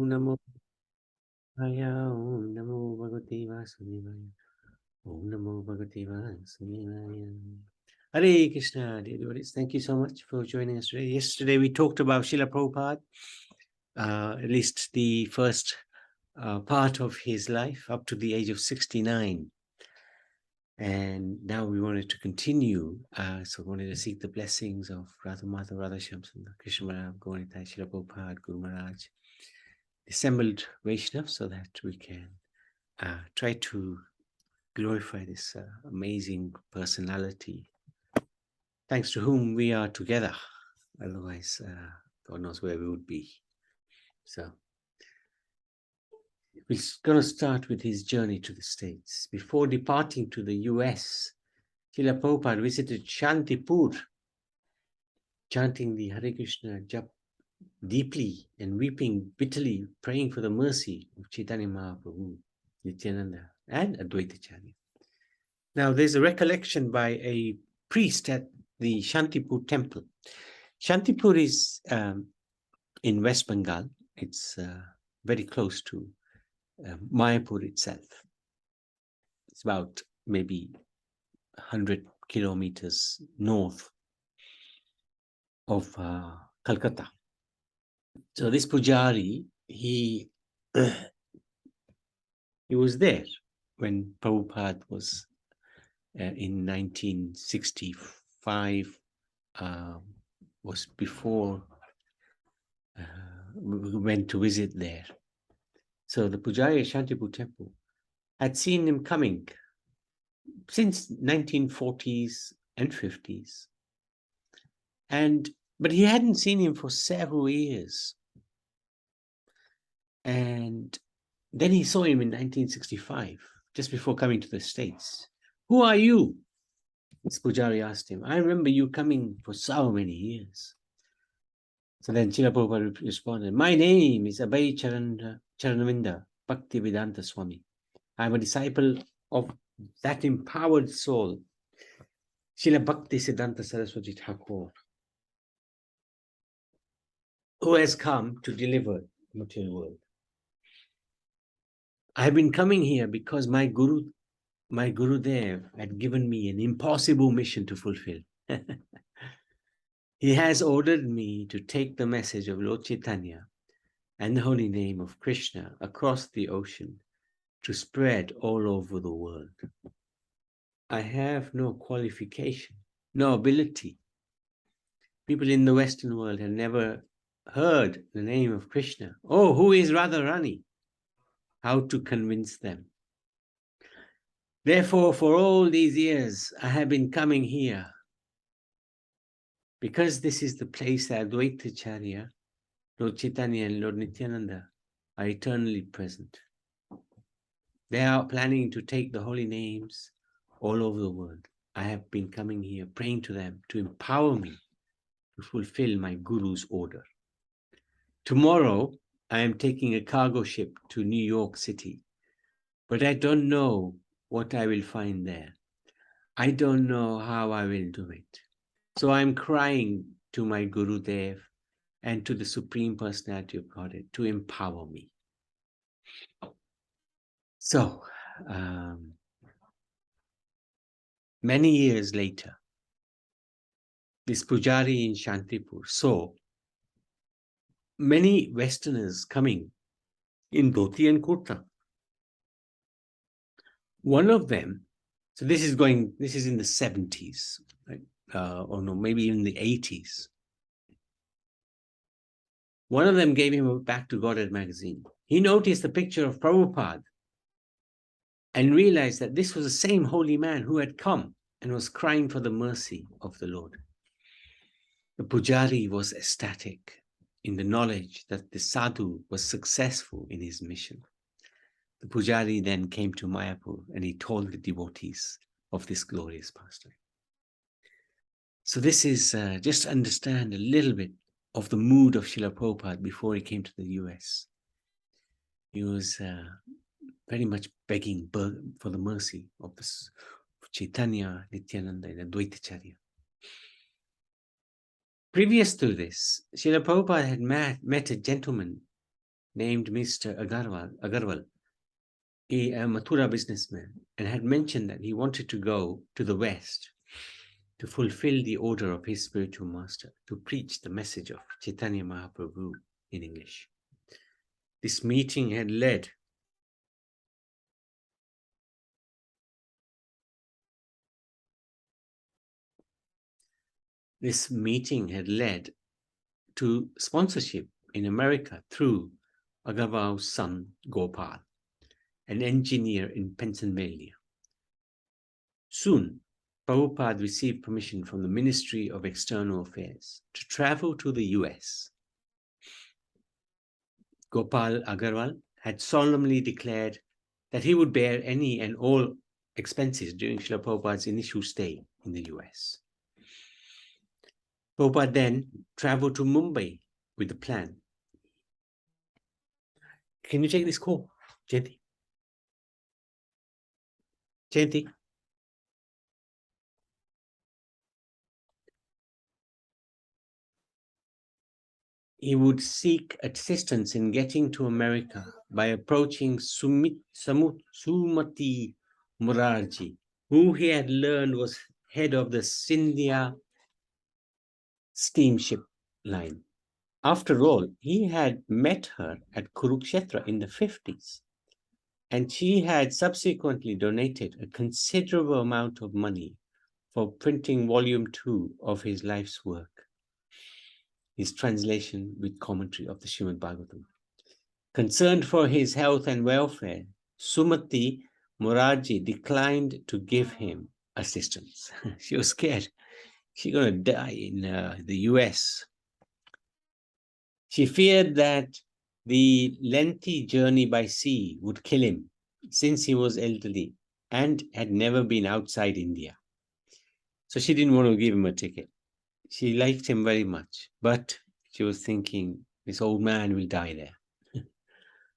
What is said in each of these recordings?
Namo Vaya, Om Namo Bhagavate Vasudevaya. Om Namo Bhagavate Vasudevaya. Hare Krishna, dear devotees. Thank you so much for joining us today. Yesterday we talked about Srila Prabhupada, at least the first part of his life up to the age of 69. And now we wanted to continue. So we wanted to seek the blessings of Radha Mata, Radha Shamsundar, Krishna Maharaj, Gauritai, Srila Prabhupada, Guru Maharaj, assembled Vaishnavas, so that we can try to glorify this amazing personality, thanks to whom we are together. Otherwise, God knows where we would be. So we're going to start with his journey to the States. Before departing to the US, Srila Prabhupada visited Shantipur, chanting the Hare Krishna Jap deeply and weeping bitterly, praying for the mercy of Chaitanya Mahaprabhu, Nityananda, and Advaitacharya. Now, there's a recollection by a priest at the Shantipur temple. Shantipur is in West Bengal. It's very close to Mayapur itself. It's about maybe 100 kilometers north of Calcutta. So this pujari, he was there when Prabhupada was in 1965, was before we went to visit there. So the pujari at Shantipur temple had seen him coming since 1940s and 50s. But he hadn't seen him for several years. And then he saw him in 1965, just before coming to the States. Who are you? This pujari asked him. I remember you coming for so many years. So then Srila Prabhupada responded, my name is Abhay Charanavinda Bhaktivedanta Swami. I'm a disciple of that empowered soul, Srila Bhakti Siddhanta Saraswati Thakur, who has come to deliver the material world. I have been coming here because my Gurudev had given me an impossible mission to fulfill. He has ordered me to take the message of Lord Chaitanya and the holy name of Krishna across the ocean to spread all over the world. I have no qualification, no ability. People in the Western world have never heard the name of Krishna. Oh, who is Radharani? How to convince them? Therefore, for all these years, I have been coming here because this is the place that Advaitacharya, Lord Chaitanya and Lord Nityananda are eternally present. They are planning to take the holy names all over the world. I have been coming here praying to them to empower me to fulfill my Guru's order. Tomorrow, I am taking a cargo ship to New York City, but I don't know what I will find there. I don't know how I will do it. So I'm crying to my Gurudev and to the Supreme Personality of Godhead to empower me. So, many years later, this pujari in Shantipur saw many Westerners coming in dhoti and kurta. One of them, so this is in the 70s, right? Or no, maybe even the 80s. One of them gave him a Back to Godhead magazine. He noticed the picture of Prabhupada and realized that this was the same holy man who had come and was crying for the mercy of the Lord. The pujari was ecstatic in the knowledge that the sadhu was successful in his mission. The pujari then came to Mayapur and he told the devotees of this glorious pastime. So this is just to understand a little bit of the mood of Srila Prabhupada before he came to the US. He was very much begging for the mercy of Chaitanya, Nityananda, and Advaitacharya. Previous to this, Srila Prabhupada had met a gentleman named Mr. Agarwal, a Mathura businessman, and had mentioned that he wanted to go to the West to fulfill the order of his spiritual master, to preach the message of Chaitanya Mahaprabhu in English. This meeting had led to sponsorship in America through Agarwal's son Gopal, an engineer in Pennsylvania. Soon, Prabhupada received permission from the Ministry of External Affairs to travel to the US. Gopal Agarwal had solemnly declared that he would bear any and all expenses during Srila Prabhupada's initial stay in the US. Prabhupada then traveled to Mumbai with the plan. Can you take this call, Jayanti? Jayanti? He would seek assistance in getting to America by approaching Sumati Murarji, who he had learned was head of the Scindia steamship line. After all, he had met her at Kurukshetra in the 50s, and she had subsequently donated a considerable amount of money for printing volume 2 of his life's work, his translation with commentary of the Srimad Bhagavatam. Concerned for his health and welfare, Sumati Murarji declined to give him assistance. She was scared. She's going to die in the US. She feared that the lengthy journey by sea would kill him, since he was elderly and had never been outside India. So she didn't want to give him a ticket. She liked him very much, but she was thinking, this old man will die there.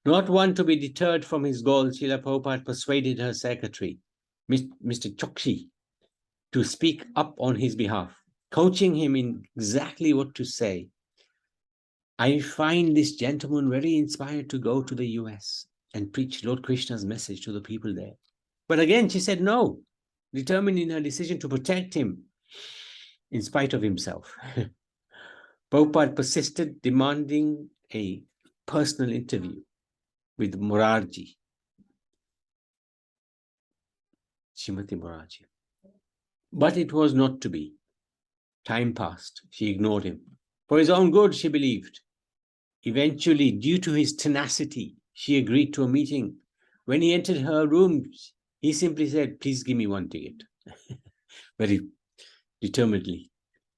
Not one to be deterred from his goal, Srila Prabhupada persuaded her secretary, Mr. Chokshi, to speak up on his behalf, coaching him in exactly what to say. I find this gentleman very inspired to go to the US and preach Lord Krishna's message to the people there. But again, she said no, determined in her decision to protect him in spite of himself. Prabhupada persisted, demanding a personal interview with Murarji, Srimati Murarji. But it was not to be. Time passed. She ignored him. For his own good, she believed. Eventually, due to his tenacity, she agreed to a meeting. When he entered her room, he simply said, please give me one ticket. Very determinedly.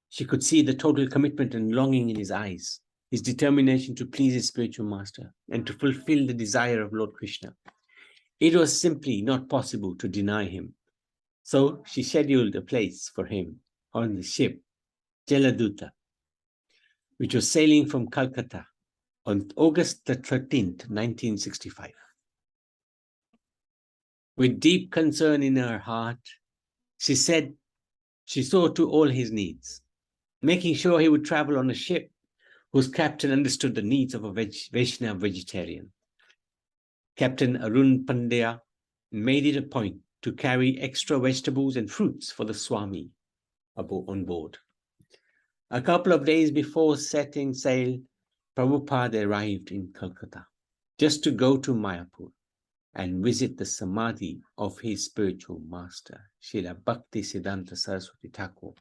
She could see the total commitment and longing in his eyes, his determination to please his spiritual master and to fulfill the desire of Lord Krishna. It was simply not possible to deny him. So she scheduled a place for him on the ship Jaladuta, which was sailing from Calcutta on August the 13th, 1965. With deep concern in her heart, she said she saw to all his needs, making sure he would travel on a ship whose captain understood the needs of a Vaishnava vegetarian. Captain Arun Pandya made it a point to carry extra vegetables and fruits for the Swami on board. A couple of days before setting sail, Prabhupada arrived in Calcutta just to go to Mayapur and visit the Samadhi of his spiritual master, Srila Bhakti Siddhanta Saraswati Thakur.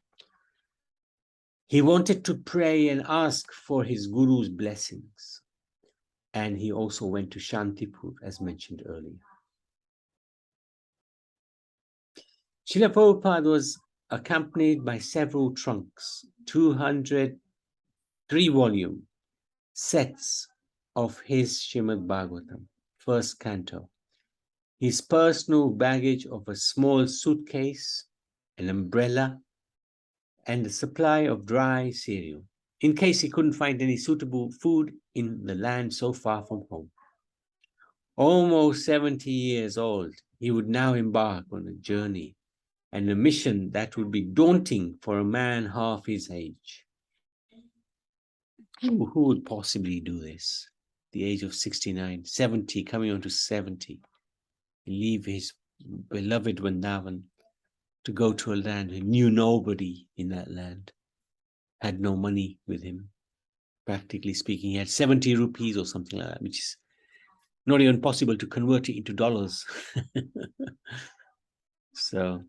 He wanted to pray and ask for his Guru's blessings. And he also went to Shantipur, as mentioned earlier. Srila Prabhupada was accompanied by several trunks, 203-volume sets of his Srimad Bhagavatam, first canto, his personal baggage of a small suitcase, an umbrella, and a supply of dry cereal, in case he couldn't find any suitable food in the land so far from home. Almost 70 years old, he would now embark on a journey and a mission that would be daunting for a man half his age. Who would possibly do this? the age of 69, 70, coming on to 70. He leave his beloved Vrindavan to go to a land he knew nobody in that land, had no money with him. Practically speaking, he had 70 rupees or something like that, which is not even possible to convert it into dollars. So,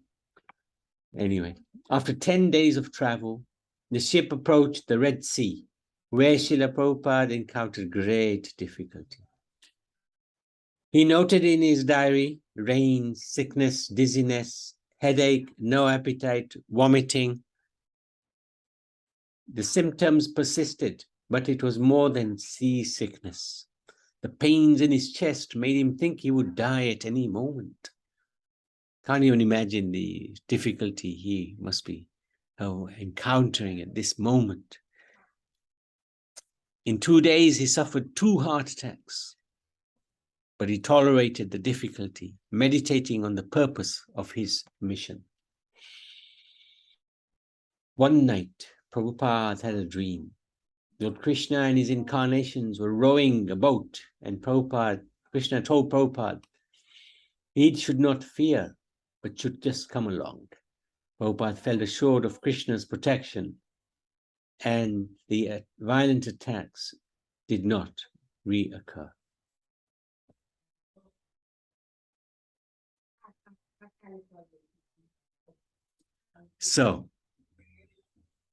anyway, after 10 days of travel, the ship approached the Red Sea, where Srila Prabhupada encountered great difficulty. He noted in his diary rain, sickness, dizziness, headache, no appetite, vomiting. The symptoms persisted, but it was more than seasickness. The pains in his chest made him think he would die at any moment. Can't even imagine the difficulty he must be encountering at this moment. In 2 days, he suffered 2 heart attacks, but he tolerated the difficulty, meditating on the purpose of his mission. One night, Prabhupada had a dream. Lord Krishna and his incarnations were rowing a boat, and Krishna told Prabhupada he should not fear, but should just come along. Prabhupada felt assured of Krishna's protection, and the violent attacks did not reoccur. So,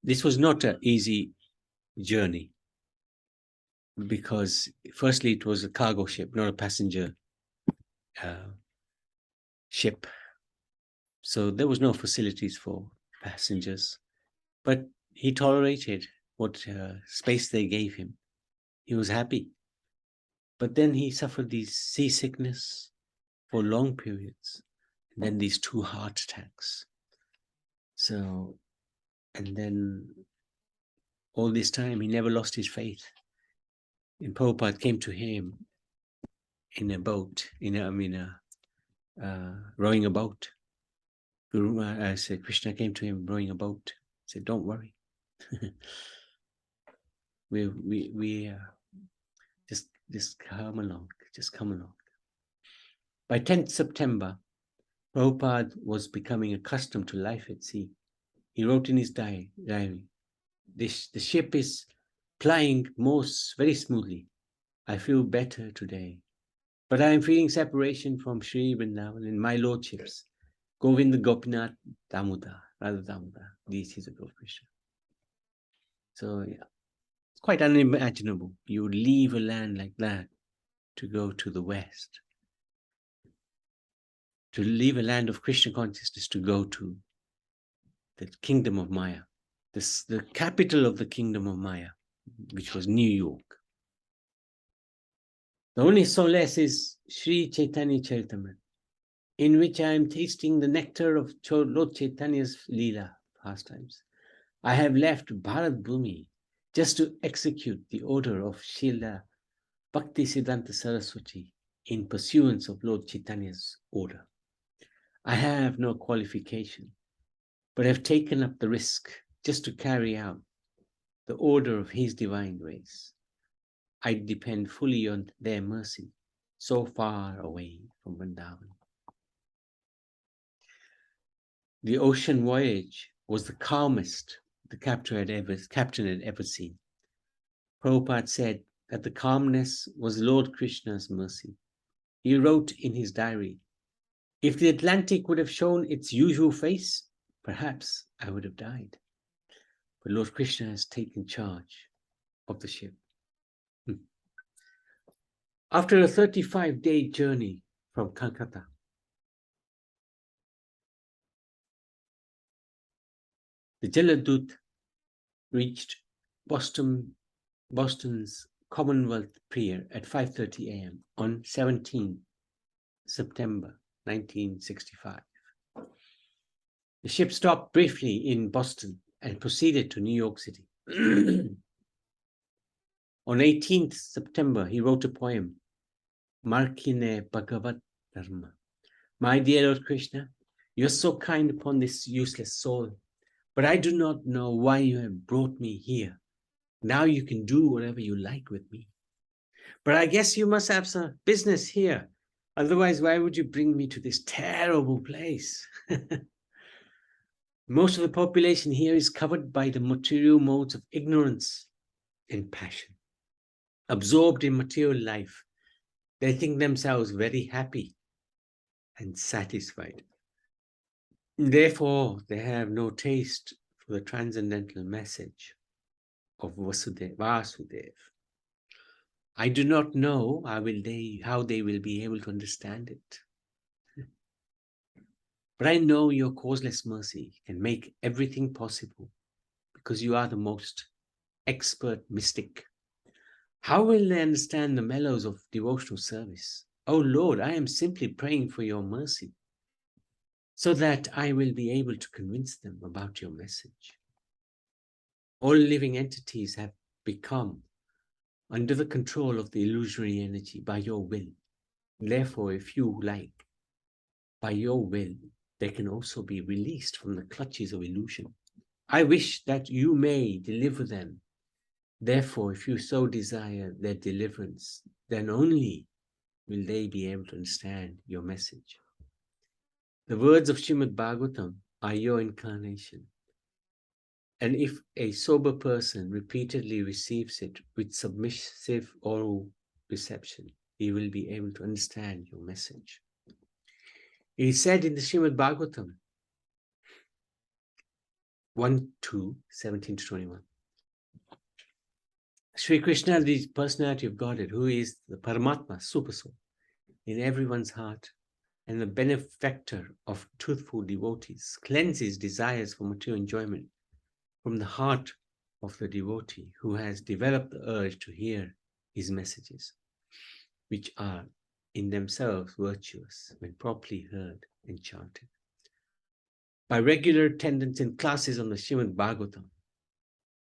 this was not an easy journey, because firstly, it was a cargo ship, not a passenger ship. So there was no facilities for passengers, but he tolerated what space they gave him. He was happy. But then he suffered these seasickness for long periods, and then these 2 heart attacks. So, and then all this time, he never lost his faith. And Prabhupada came to him in a boat, rowing a boat. I said, Krishna came to him rowing a boat. He said, don't worry. we just come along, just come along. By 10th September, Prabhupada was becoming accustomed to life at sea. He wrote in his diary, the ship is plying very smoothly. I feel better today. But I am feeling separation from Sri Vrindavan and my lordships, Govinda, Gopinath, Damodar, Radha Damodar. This is a Lord Krishna. So yeah, it's quite unimaginable. You would leave a land like that to go to the West. To leave a land of Krishna consciousness to go to the kingdom of Maya, the capital of the kingdom of Maya, which was New York. The only solace is Sri Chaitanya Charitamrita, in which I am tasting the nectar of Lord Chaitanya's Leela pastimes. I have left Bharat Bhumi just to execute the order of Srila Bhakti Siddhanta Saraswati in pursuance of Lord Chaitanya's order. I have no qualification, but have taken up the risk just to carry out the order of his divine grace. I depend fully on their mercy, so far away from Vrindavan. The ocean voyage was the calmest the captain had ever seen. Prabhupada said that the calmness was Lord Krishna's mercy. He wrote in his diary, if the Atlantic would have shown its usual face, perhaps I would have died. But Lord Krishna has taken charge of the ship. After a 35-day journey from Calcutta, the Jaladut reached Boston's Commonwealth Pier at 5:30 a.m. on 17 September 1965. The ship stopped briefly in Boston and proceeded to New York City. On 18th September, he wrote a poem, Markine Bhagavat Dharma. My dear Lord Krishna, you are so kind upon this useless soul, but I do not know why you have brought me here. Now you can do whatever you like with me. But I guess you must have some business here. Otherwise, why would you bring me to this terrible place? Most of the population here is covered by the material modes of ignorance and passion. Absorbed in material life, they think themselves very happy and satisfied. Therefore, they have no taste for the transcendental message of Vasudev. I do not know how they will be able to understand it. But I know your causeless mercy can make everything possible because you are the most expert mystic. How will they understand the mellows of devotional service? Oh Lord, I am simply praying for your mercy so that I will be able to convince them about your message. All living entities have become under the control of the illusory energy by your will. Therefore, if you like, by your will, they can also be released from the clutches of illusion. I wish that you may deliver them. Therefore, if you so desire their deliverance, then only will they be able to understand your message. The words of Srimad Bhagavatam are your incarnation. And if a sober person repeatedly receives it with submissive oral reception, he will be able to understand your message. It is said in the Srimad Bhagavatam 1:2, 17 to 21. Sri Krishna, the personality of Godhead, who is the Paramatma, Super Soul, in everyone's heart, and the benefactor of truthful devotees, cleanses desires for material enjoyment from the heart of the devotee who has developed the urge to hear his messages, which are in themselves virtuous when properly heard and chanted. By regular attendance in classes on the Srimad Bhagavatam,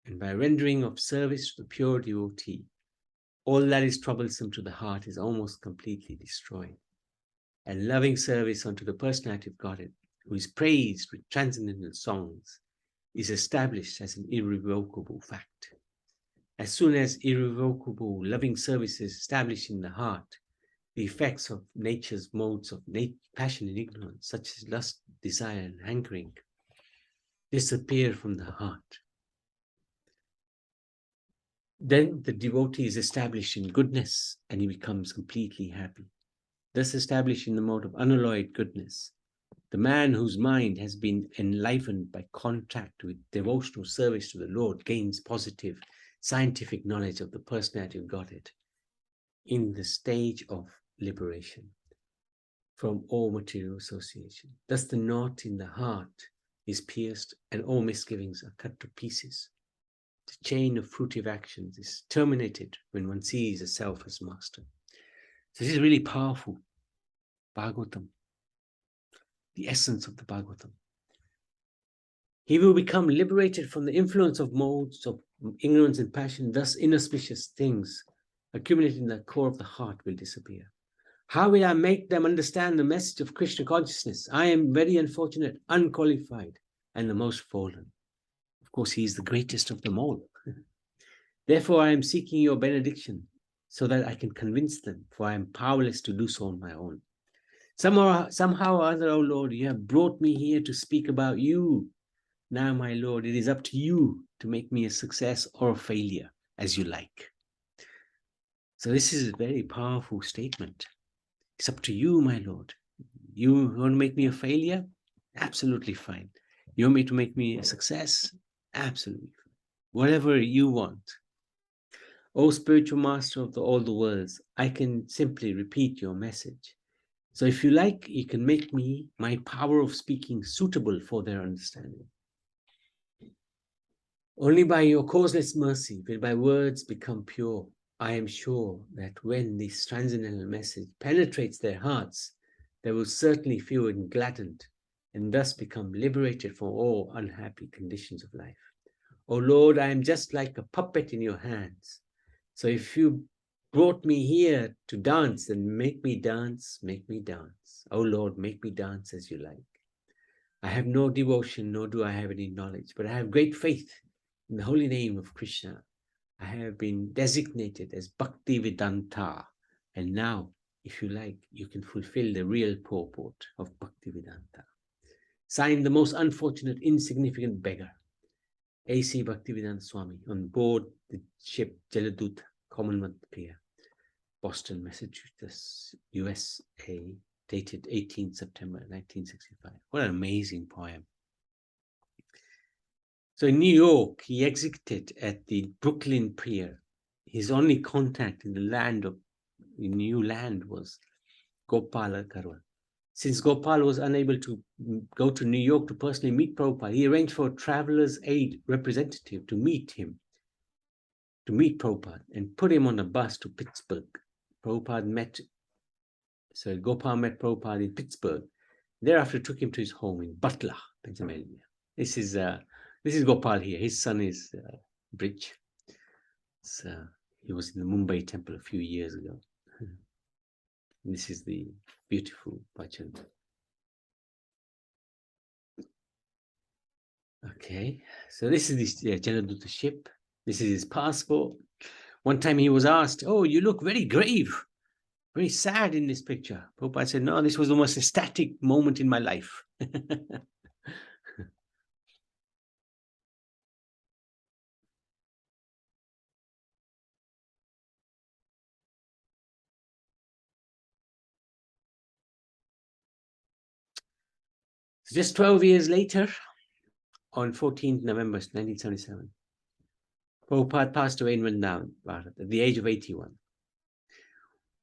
and by rendering of service to the pure devotee, all that is troublesome to the heart is almost completely destroyed. And loving service unto the personality of Godhead, who is praised with transcendental songs, is established as an irrevocable fact. As soon as irrevocable loving service is established in the heart, the effects of nature's modes of passion and ignorance, such as lust, desire, and hankering, disappear from the heart. Then the devotee is established in goodness and he becomes completely happy. Thus established in the mode of unalloyed goodness, the man whose mind has been enlivened by contact with devotional service to the Lord gains positive scientific knowledge of the personality of Godhead in the stage of liberation from all material association. Thus the knot in the heart is pierced and all misgivings are cut to pieces. The chain of fruitive actions is terminated when one sees a self as master. So this is really powerful. Bhagavatam, the essence of the Bhagavatam. He will become liberated from the influence of modes of ignorance and passion, thus inauspicious things accumulated in the core of the heart will disappear. How will I make them understand the message of Krishna consciousness? I am very unfortunate, unqualified, and the most fallen. Of course, he is the greatest of them all. Therefore, I am seeking your benediction so that I can convince them, for I am powerless to do so on my own. Somehow or other, O Lord, you have brought me here to speak about you. Now, my Lord, it is up to you to make me a success or a failure, as you like. So this is a very powerful statement. It's up to you, my Lord. You want to make me a failure? Absolutely fine. You want me to make me a success? Absolutely fine. Whatever you want. O spiritual master of all the worlds, I can simply repeat your message. So if you like, you can make me my power of speaking suitable for their understanding. Only by your causeless mercy will my words become pure. I am sure that when this transcendental message penetrates their hearts, they will certainly feel gladdened and thus become liberated from all unhappy conditions of life. O Lord, I am just like a puppet in your hands. So if you brought me here to dance, then make me dance, make me dance. O Lord, make me dance as you like. I have no devotion, nor do I have any knowledge, but I have great faith in the holy name of Krishna. I have been designated as Bhaktivedanta, and now, if you like, you can fulfill the real purport of Bhaktivedanta. Signed, the most unfortunate, insignificant beggar, A.C. Bhaktivedanta Swami, on board the ship Jaladut, Commonwealth Pier, Boston, Massachusetts, USA, dated 18 September 1965. What an amazing poem. So in New York, he exited at the Brooklyn Pier. His only contact in the new land was Gopala Karwal. Since Gopal was unable to go to New York to personally meet Prabhupada, he arranged for a traveler's aid representative to meet Prabhupada, and put him on a bus to Pittsburgh. Gopal met Prabhupada in Pittsburgh. Thereafter took him to his home in Butler, Pennsylvania. This is Gopal here. His son is Bridge. He was in the Mumbai temple a few years ago. This is the beautiful bhajan. Okay, so this is the Jaladuta ship. This is his passport. One time he was asked, "Oh, you look very grave, very sad in this picture." Prabhupada said, "No, this was the most ecstatic moment in my life." Just 12 years later, on 14th November 1977, Prabhupada passed away in Vrindavan, Bharat, at the age of 81.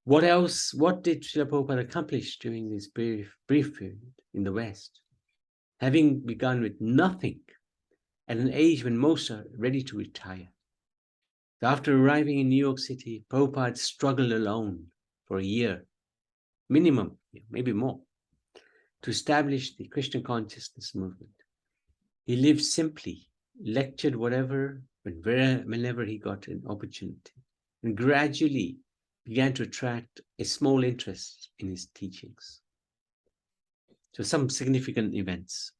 What did Srila Prabhupada accomplish during this brief period in the West? Having begun with nothing at an age when most are ready to retire. So after arriving in New York City, Prabhupada struggled alone for a year, minimum, maybe more, to establish the Krishna consciousness movement. He lived simply, lectured whenever he got an opportunity, and gradually began to attract a small interest in his teachings. So some significant events.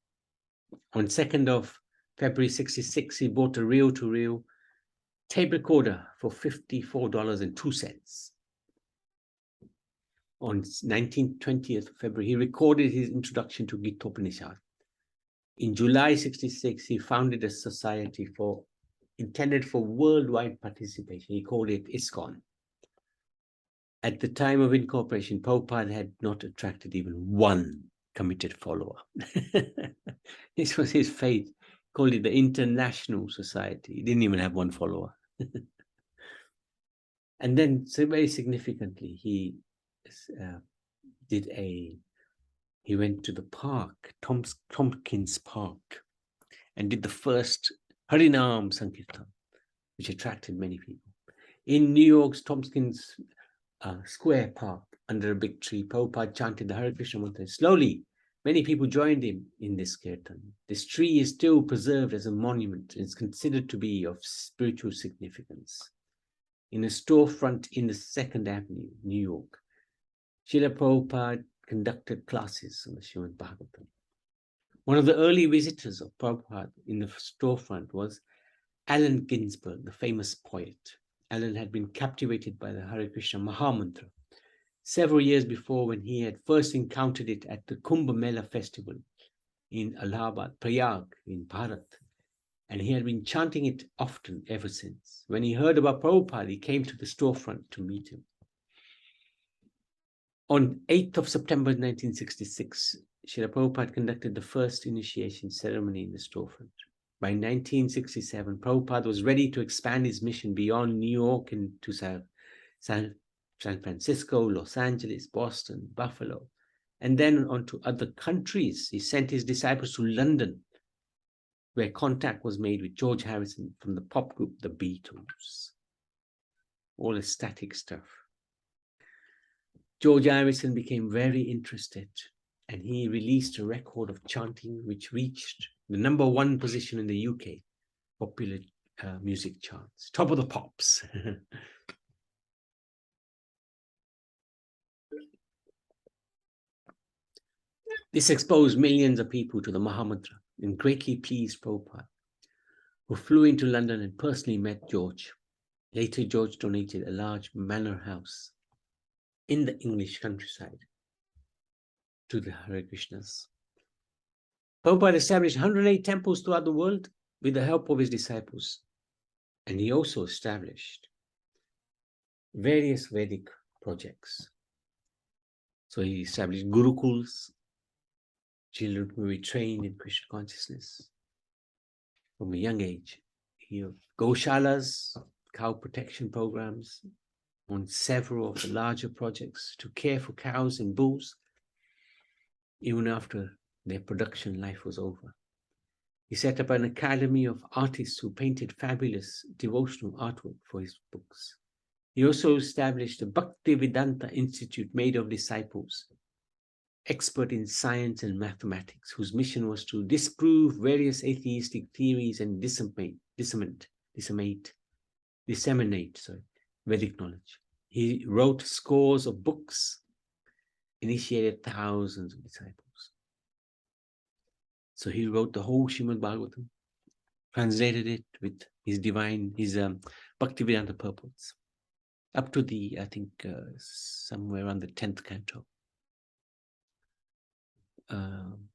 On 2nd of February 66, he bought a reel-to-reel tape recorder for $54.02. On 20th February, he recorded his introduction to Gita-Upanishad. In July 66, he founded a society intended for worldwide participation. He called it ISKCON. At the time of incorporation, Prabhupada had not attracted even one committed follower. This was his faith. He called it the International Society. He didn't even have one follower. And then, so very significantly, he went to the park, Tompkins Park, and did the first Harinam Sankirtan, which attracted many people. In New York's Tompkins Square Park, under a big tree, Prabhupada chanted the Hare Krishna mantra. Slowly, many people joined him in this kirtan. This tree is still preserved as a monument and is considered to be of spiritual significance. In a storefront in the 2nd Avenue, New York, Srila Prabhupada conducted classes on the Srimad Bhagavatam. One of the early visitors of Prabhupada in the storefront was Allen Ginsberg, the famous poet. Allen had been captivated by the Hare Krishna Mahamantra several years before, when he had first encountered it at the Kumbh Mela festival in Allahabad, Prayag in Bharat. And he had been chanting it often ever since. When he heard about Prabhupada, he came to the storefront to meet him. On 8th of September 1966, Srila Prabhupada conducted the first initiation ceremony in the storefront. By 1967, Prabhupada was ready to expand his mission beyond New York into San Francisco, Los Angeles, Boston, Buffalo, and then on to other countries. He sent his disciples to London, where contact was made with George Harrison from the pop group The Beatles. All ecstatic stuff. George Harrison became very interested, and he released a record of chanting which reached the #1 position in the UK popular music charts, top of the pops. This exposed millions of people to the Mahamantra and greatly pleased Prabhupada, who flew into London and personally met George. Later, George donated a large manor house in the English countryside to the Hare Krishnas. Prabhupada established 108 temples throughout the world with the help of his disciples. And he also established various Vedic projects. So he established Gurukuls, children who were trained in Krishna consciousness from a young age. He Goshalas, cow protection programs, on several of the larger projects to care for cows and bulls, even after their production life was over. He set up an academy of artists who painted fabulous devotional artwork for his books. He also established a Bhaktivedanta Institute made of disciples, expert in science and mathematics, whose mission was to disprove various atheistic theories and disseminate Vedic knowledge. He wrote scores of books, initiated thousands of disciples. So he wrote the whole Srimad Bhagavatam, translated it with his Bhaktivedanta purports, up to the, I think, somewhere around the 10th canto.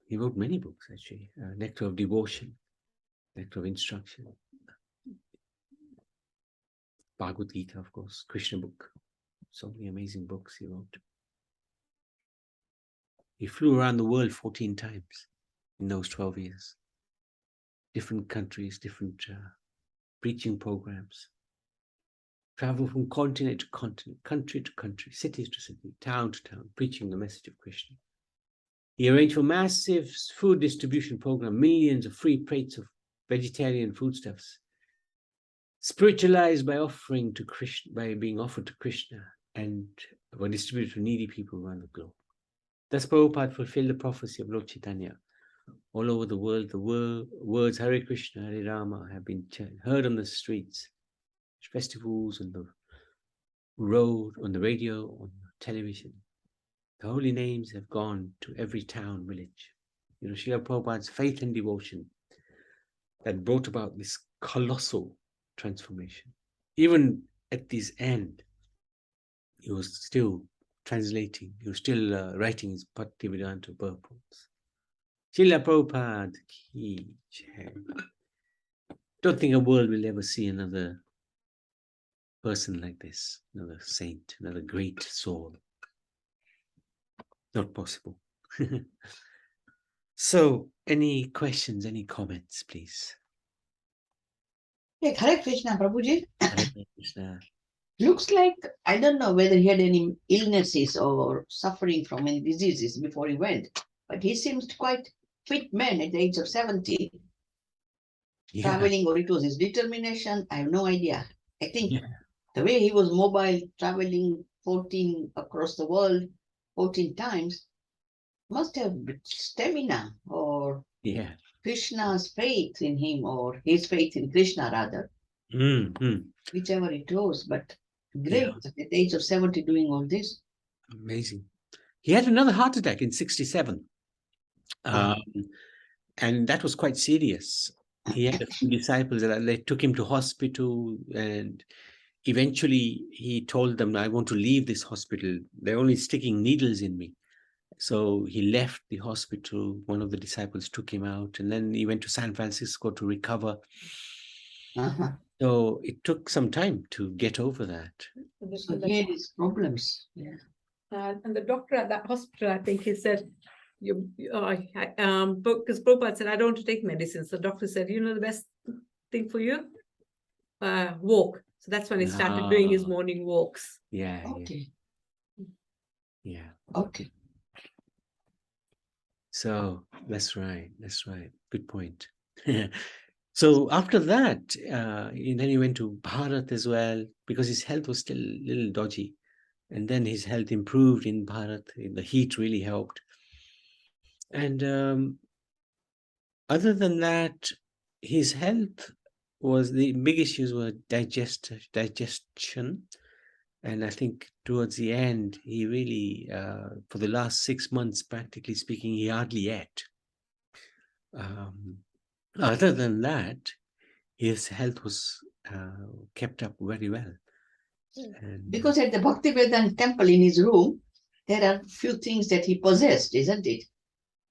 He wrote many books, actually. Nectar of Devotion, Nectar of Instruction, Bhagavad Gita, of course, Krishna book. So many amazing books he wrote. He flew around the world 14 times in those 12 years. Different countries, different preaching programs. Travel from continent to continent, country to country, city to city, town to town, preaching the message of Krishna. He arranged for massive food distribution program, millions of free plates of vegetarian foodstuffs, spiritualized by offering to Krishna, by being offered to Krishna, and were distributed to needy people around the globe. Thus, Prabhupada fulfilled the prophecy of Lord Chaitanya. All over the world, the words Hare Krishna, Hare Rama have been heard on the streets, festivals, on the road, on the radio, on television. The holy names have gone to every town, village. You know, Srila Prabhupada's faith and devotion that brought about this colossal transformation. Even at this end, he was still translating, he was still writing his Bhaktivedanta purports. Srila Prabhupada ki jai. Don't think a world will ever see another person like this, another saint, another great soul. Not possible. So, any questions, any comments, please? Yeah, Hare Krishna, Prabhuji. Hare Krishna. Looks like, I don't know whether he had any illnesses or suffering from any diseases before he went, but he seems quite fit man at the age of 70, Yeah. traveling, or it was his determination. I have no idea. I think Yeah. the way he was mobile, traveling 14 across the world, 14 times, must have stamina or Yeah. Krishna's faith in him, or his faith in Krishna rather, whichever it was. But great, Yeah. at the age of 70 doing all this. Amazing. He had another heart attack in 67. And that was quite serious. He had a few disciples that they took him to hospital, and eventually he told them, I want to leave this hospital. They're only sticking needles in me. So he left the hospital. One of the disciples took him out, and then he went to San Francisco to recover. So it took some time to get over that. So he had his problems. Yeah. And the doctor at that hospital, I think he said, because Prabhupada said, I don't want to take medicines. The doctor said, you know, the best thing for you? Walk. So that's when he started doing his morning walks. Yeah. Okay. Yeah. Okay. So that's right. That's right. Good point. So after that, then he went to Bharat as well, because his health was still a little dodgy. And then his health improved in Bharat. The heat really helped. And other than that, his health was, the big issues were digestion. And I think towards the end, he really, for the last 6 months, practically speaking, he hardly ate. Other than that, his health was kept up very well. And, Because at the Bhaktivedanta temple in his room, there are few things that he possessed, isn't it?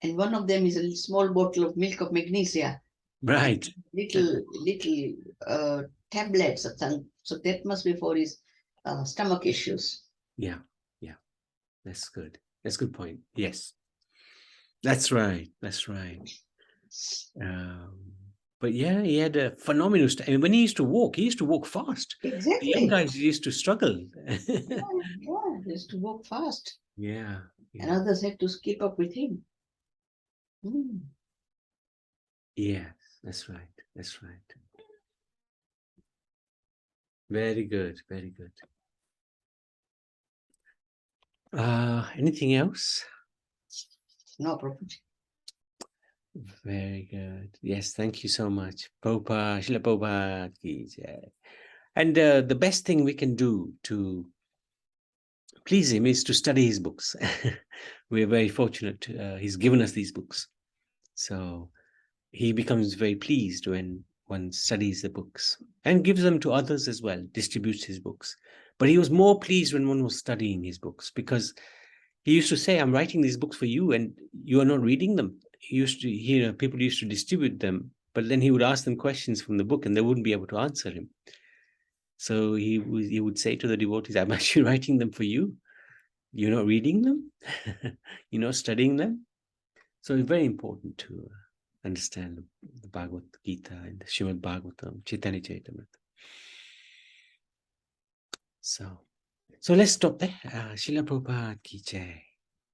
And one of them is a small bottle of milk of magnesia, right. little tablets or something. So that must be for his stomach issues. Yeah. That's good. That's a good point. Yes. That's right. But yeah, he had a phenomenal when he used to walk fast. Exactly. The young guys used to struggle. Yeah, he used to walk fast. Yeah. And others had to keep up with him. Yes, that's right. Very good. Anything else? No, Prabhupada. Very good. Yes, thank you so much. Prabhupada, Srila Prabhupada ki jai. And the best thing we can do to please him is to study his books. We're very fortunate. He's given us these books. So he becomes very pleased when one studies the books and gives them to others as well, distributes his books. But he was more pleased when one was studying his books, because he used to say, I'm writing these books for you and you are not reading them. He used to hear people used to distribute them, but then he would ask them questions from the book and they wouldn't be able to answer him. So he would say to the devotees, I'm actually writing them for you. You're not reading them. You're not studying them. So it's very important to understand the Bhagavad Gita and the Srimad Bhagavatam, Chaitanya Charitamrita. So let's stop there. Srila Prabhupada ki jai.